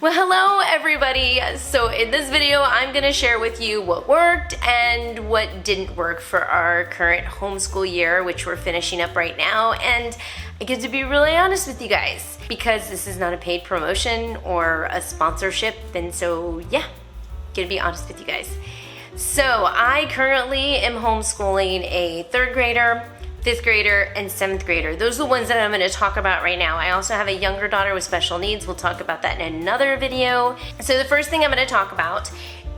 Well, hello everybody. So in this video, I'm gonna share with you what worked and what didn't work for our current homeschool year, which we're finishing up right now. And I get to be really honest with you guys because this is not a paid promotion or a sponsorship. And so yeah, gonna be honest with you guys. So I currently am homeschooling a 3rd grader, 5th grader, and 7th grader. Those are the ones that I'm gonna talk about right now. I also have a younger daughter with special needs. We'll talk about that in another video. So the first thing I'm gonna talk about,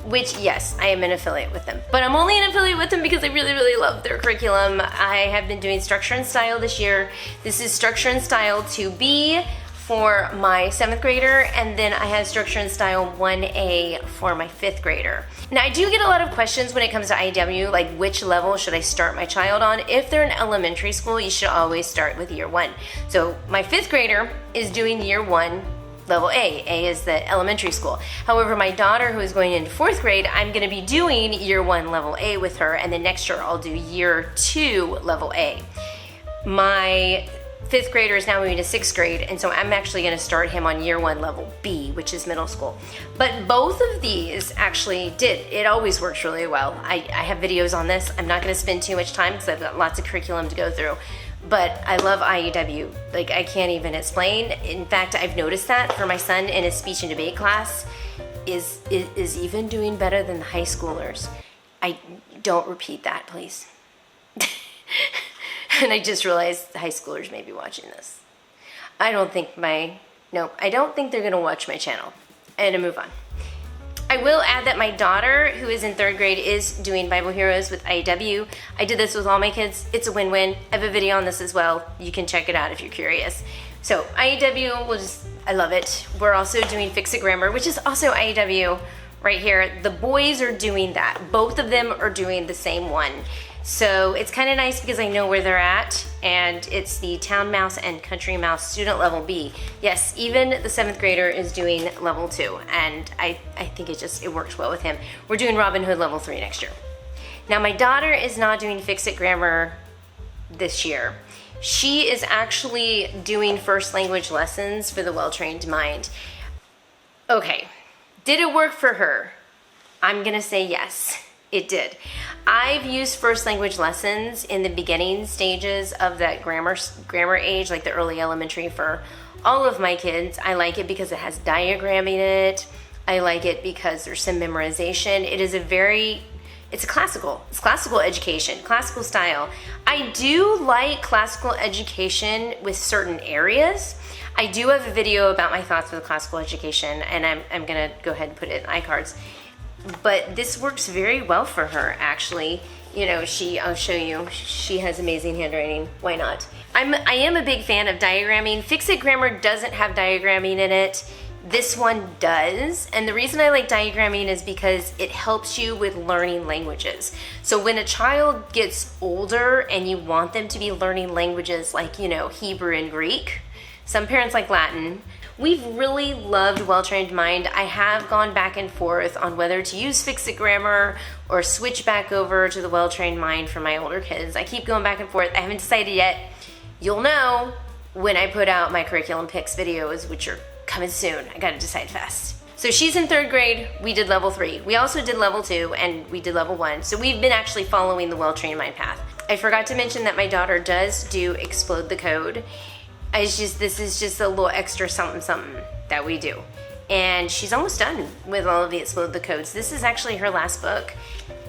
which yes, I am an affiliate with them, but I'm only an affiliate with them because I really love their curriculum. I have been doing Structure and Style this year. This is Structure and Style 2B for my 7th grader, and then I have Structure and Style 1A for my 5th grader. Now I do get a lot of questions when it comes to IEW, like which level should I start my child on? If they're in elementary school, you should always start with year 1. So my 5th grader is doing year 1, level A. A is the elementary school. However, my daughter who is going into 4th grade, I'm gonna be doing year 1, level A with her, and then next year I'll do year 2, level A. My 5th grader is now moving to 6th grade, and so I'm actually going to start him on year 1 level B, which is middle school. But both of these actually did. It always works really well. I have videos on this. I'm not going to spend too much time because I've got lots of curriculum to go through. But I love IEW. Like, I can't even explain. In fact, I've noticed that for my son in his speech and debate class is even doing better than the high schoolers. I don't repeat that, please. And I just realized the high schoolers may be watching this. I don't think they're gonna watch my channel. And to move on. I will add that my daughter, who is in 3rd grade, is doing Bible Heroes with IEW. I did this with all my kids. It's a win-win. I have a video on this as well. You can check it out if you're curious. So IEW, I love it. We're also doing Fix-It Grammar, which is also IEW right here. The boys are doing that. Both of them are doing the same one. So it's kind of nice because I know where they're at, and it's the Town Mouse and Country Mouse student level B. Yes, even the 7th grader is doing level 2, and I think it works well with him. We're doing Robin Hood level 3 next year. Now my daughter is not doing Fix-It Grammar this year. She is actually doing first language lessons for the Well-Trained Mind. Okay, did it work for her? I'm gonna say yes. It did. I've used first language lessons in the beginning stages of that grammar age, like the early elementary, for all of my kids. I like it because it has diagramming in it. I like it because there's some memorization. It's classical education, classical style. I do like classical education with certain areas. I do have a video about my thoughts with classical education, and I'm gonna go ahead and put it in iCards. But this works very well for her, actually. You know, I'll show you, she has amazing handwriting. Why not? I am a big fan of diagramming. Fix-It Grammar doesn't have diagramming in it. This one does. And the reason I like diagramming is because it helps you with learning languages. So when a child gets older and you want them to be learning languages like, you know, Hebrew and Greek, some parents like Latin. We've really loved Well-Trained Mind. I have gone back and forth on whether to use Fix-It Grammar or switch back over to the Well-Trained Mind for my older kids. I keep going back and forth. I haven't decided yet. You'll know when I put out my curriculum picks videos, which are coming soon. I gotta decide fast. So she's in 3rd grade. We did level 3. We also did level 2, and we did level 1. So we've been actually following the Well-Trained Mind path. I forgot to mention that my daughter does do Explode the Code. This is just a little extra something that we do. And she's almost done with all of the Explode the Codes. This is actually her last book,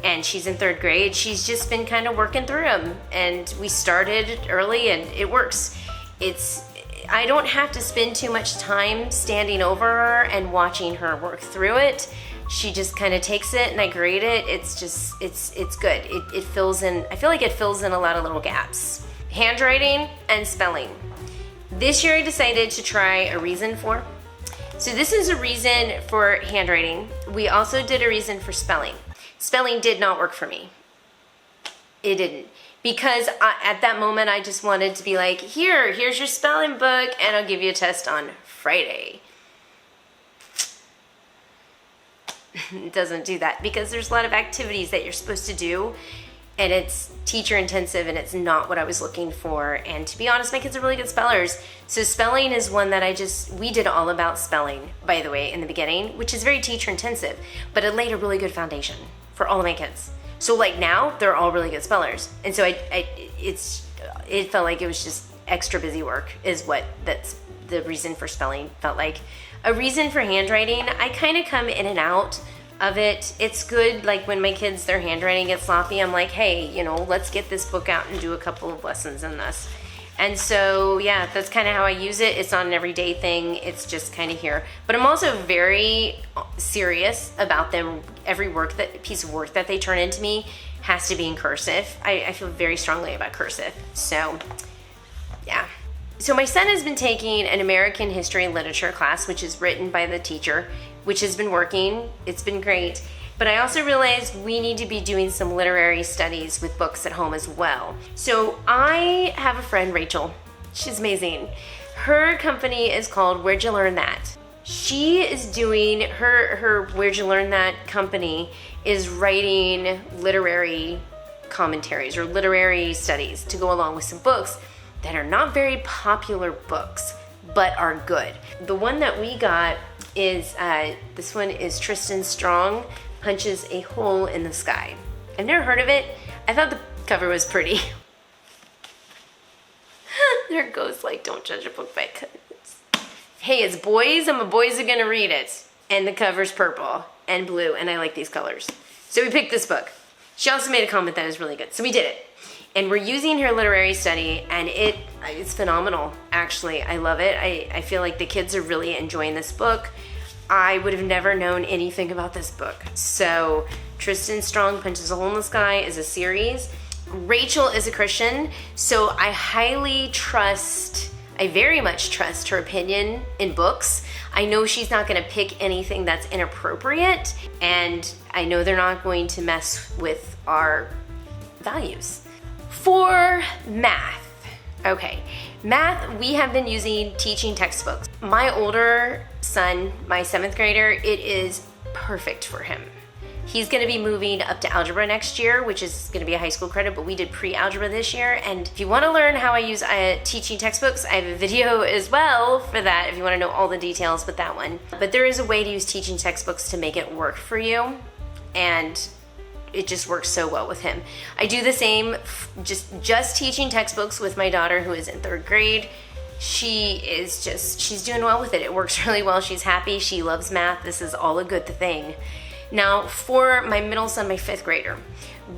and she's in 3rd grade. She's just been kind of working through them, and we started early, and it works. I don't have to spend too much time standing over her and watching her work through it. She just kind of takes it, and I grade it. It's good. It fills in, I feel like it fills in a lot of little gaps. Handwriting and spelling. This year I decided to try a reason for. So this is a reason for handwriting. We also did a reason for spelling. Spelling did not work for me. It didn't. Because at that moment I just wanted to be like, here's your spelling book, and I'll give you a test on Friday. It doesn't do that because there's a lot of activities that you're supposed to do and it's teacher intensive, and it's not what I was looking for. And to be honest, my kids are really good spellers. So spelling is one that we did all about spelling, by the way, in the beginning, which is very teacher intensive, but it laid a really good foundation for all of my kids. So like now, they're all really good spellers. And so it felt like it was just extra busy work that's the reason for spelling felt like. A reason for handwriting, I kind of come in and out of it. It's good, like when my kids, their handwriting gets sloppy, I'm like, hey, let's get this book out and do a couple of lessons in this. And so, yeah, that's kind of how I use it. It's not an everyday thing. It's just kind of here. But I'm also very serious about them. Every piece of work that they turn into me has to be in cursive. I feel very strongly about cursive. So, yeah. So my son has been taking an American history and literature class, which is written by the teacher, which has been working. It's been great. But I also realized we need to be doing some literary studies with books at home as well. So I have a friend, Rachel. She's amazing. Her company is called Where'd You Learn That? She is doing, her Where'd You Learn That company is writing literary commentaries or literary studies to go along with some books that are not very popular books, but are good. The one that we got is, this one is Tristan Strong Punches a Hole in the Sky. I've never heard of it. I thought the cover was pretty. There goes like, don't judge a book by its cover. Hey, it's boys, and my boys are gonna read it. And the cover's purple and blue, and I like these colors. So we picked this book. She also made a comment that was really good, so we did it. And we're using her literary study, and it's phenomenal, actually. I love it. I feel like the kids are really enjoying this book. I would have never known anything about this book. So Tristan Strong Punches a Hole in the Sky is a series. Rachel is a Christian, so I very much trust her opinion in books. I know she's not gonna pick anything that's inappropriate, and I know they're not going to mess with our values. For math, okay, math, we have been using teaching textbooks. My older son, my 7th grader, it is perfect for him. He's gonna be moving up to algebra next year, which is gonna be a high school credit, but we did pre-algebra this year. And if you wanna learn how I use teaching textbooks, I have a video as well for that if you wanna know all the details with that one. But there is a way to use teaching textbooks to make it work for you, and it just works so well with him. I do the same, just teaching textbooks with my daughter who is in 3rd grade. She's doing well with it. It works really well. She's happy. She loves math. This is all a good thing. Now, for my middle son, my 5th grader,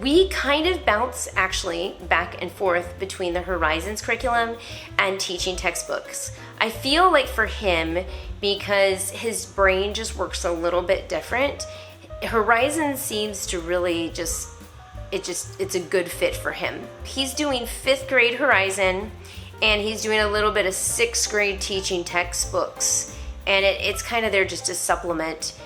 we kind of bounce actually back and forth between the Horizons curriculum and teaching textbooks. I feel like for him, because his brain just works a little bit different, Horizon seems to really it's a good fit for him. He's doing 5th grade Horizon, and he's doing a little bit of 6th grade teaching textbooks, and it's kind of there just to supplement.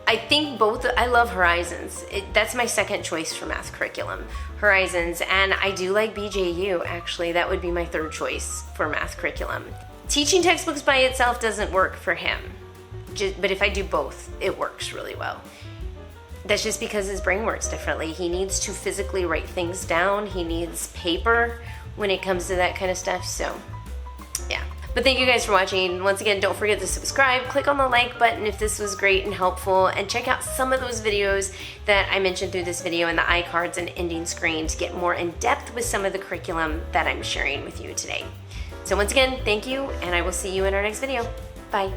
I think I love Horizons. That's my second choice for math curriculum, Horizons, and I do like BJU, actually. That would be my 3rd choice for math curriculum. Teaching textbooks by itself doesn't work for him, but if I do both, it works really well. That's just because his brain works differently. He needs to physically write things down. He needs paper when it comes to that kind of stuff, so yeah. But thank you guys for watching. Once again, don't forget to subscribe, click on the like button if this was great and helpful, and check out some of those videos that I mentioned through this video in the iCards and ending screen to get more in depth with some of the curriculum that I'm sharing with you today. So once again, thank you, and I will see you in our next video. Bye.